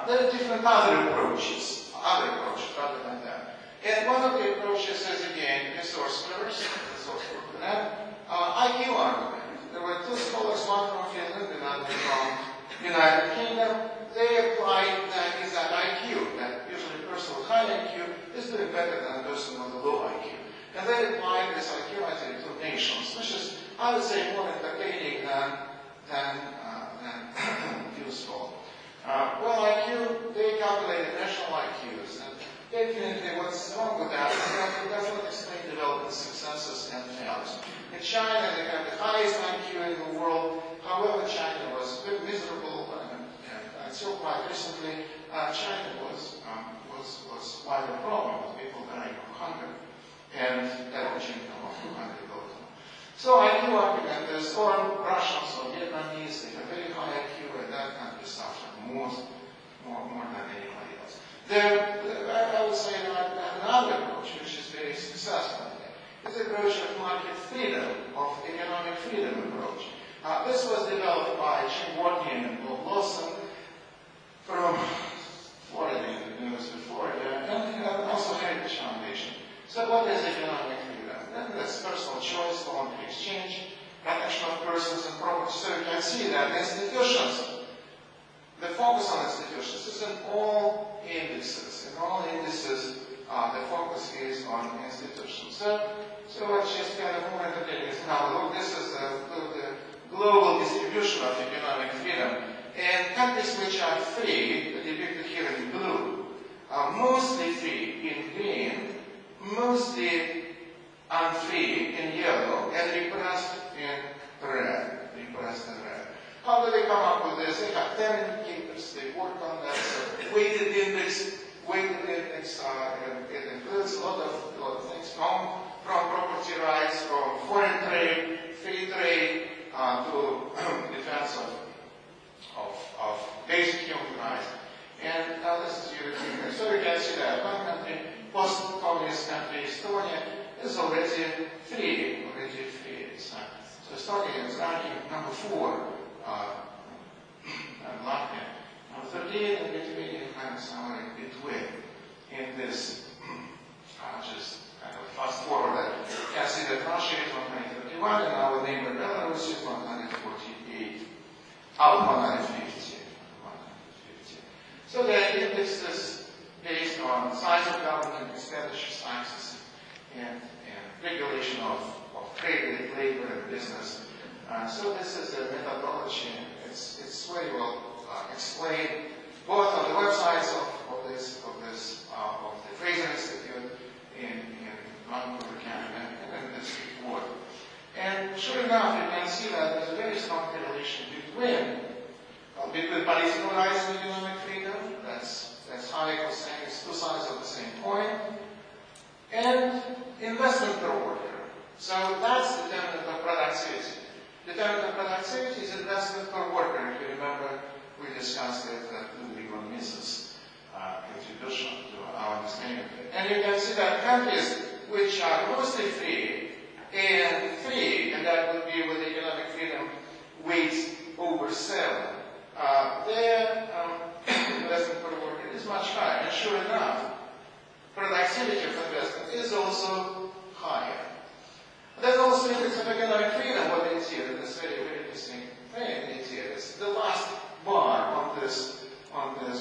There are different other approaches rather than that. And one of the approaches is, again, resource first, IQ argument. There were two scholars, one from Finland and another from United Kingdom. They applied that IQ, that usually a person with high IQ is doing better than a person with a low IQ. And they applied this IQ idea to nations, which is, I would say, more entertaining than useful. Well, IQ, they calculated national IQs, and definitely what's wrong with that is that it does not explain development successes and failures. In China, they have the highest IQ in the world. However, China was a bit miserable, and until quite recently, China was quite a problem with people dying of hunger and averaging of 200 goals. So IQ argument is, or Russians or Vietnamese, they have very high IQ, and that country suffers more than anybody else. I would say that another approach, which is very successful, is the approach of market freedom, of economic freedom approach. This was developed by Jim Wortney and Bob Lawson from Florida, the University of Florida, and also Heritage Foundation. So what is economic freedom? Then that's personal choice, voluntary exchange, protection of persons and property. So you can see that institutions, the focus on institutions is in all indices. In all indices, the focus is on institutions. So what's just kind of more entertaining is now, look, this is the global distribution of economic freedom. And countries which are free, depicted here in blue, are mostly free in green, mostly unfree in yellow, and repressed in red. How do they come up with this? They have 10 indicators, they work on that. So weighted index, it includes a lot of things from property rights, from foreign trade, free trade, to defense of basic human rights. And this is European. So you can see that one country, post-communist country, Estonia, is already free. So Estonia is ranking number 4, and Latvia number 13, and Lithuania kind of somewhere in between. In this, just kind of fast forward that, you can see that Russia is 131, and our neighbor Belarus is 148, out of 150. So the index is based on size of government, expenditure sizes, and regulation of trade, labor, and business. So this is a methodology. It's very well explained both on the websites of the Fraser Institute in Vancouver, Canada, and in this report. And sure enough, you can see that there's a very strong correlation between political rights and economic freedom. That's Hayek was saying, it's two sides of the same coin. And investment per worker. So that's the determinant of productivity. Determinant of productivity is investment per worker. If you remember, we discussed it at Ludwig von Mises' contribution to our understanding of it. And you can see that countries which are mostly free, and that would be with economic freedom weights over 7, their investment per worker is much higher. And sure enough, productivity of investment is also higher. Then also in terms of economic freedom, what they see is this very, very interesting thing. They see is the last bar on this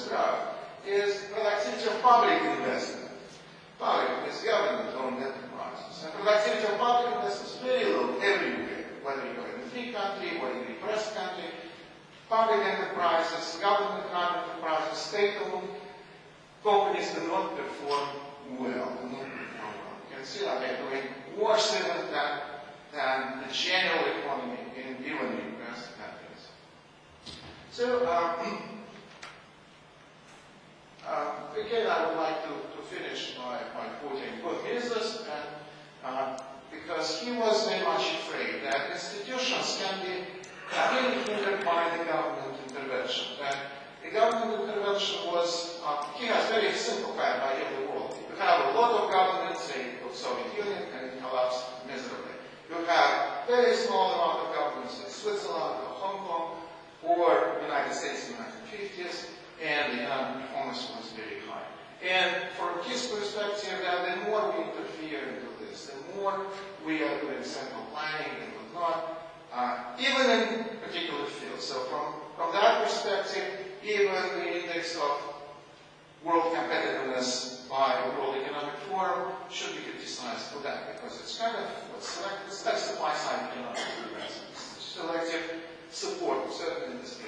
graph is productivity of public investment. Public is government-owned enterprises. And productivity of public investment is very low everywhere, whether you're in a free country or in a repressed country. Public enterprises, government-run enterprises, state-owned companies do not perform well. You can see that they're doing worse than the general economy in even repressed countries. So, again, I would like to finish by quoting both Mises, and because he was very much afraid that institutions can be really hindered by the government intervention. That the government intervention was, he has very simplified by the world. You have a lot of governments, say, of Soviet Union, and it collapsed miserably. You have very small amount of governments in Switzerland or Hong Kong or United States in the 1950s, and the economic performance was very high. And from his perspective, that the more we interfere into this, the more we are doing central planning and whatnot, even in particular fields. So from that perspective, even the index of world competitiveness by the World Economic Forum should be criticized for that, because it's kind of it's like supply-side economics. It's selective support, certainly in this case.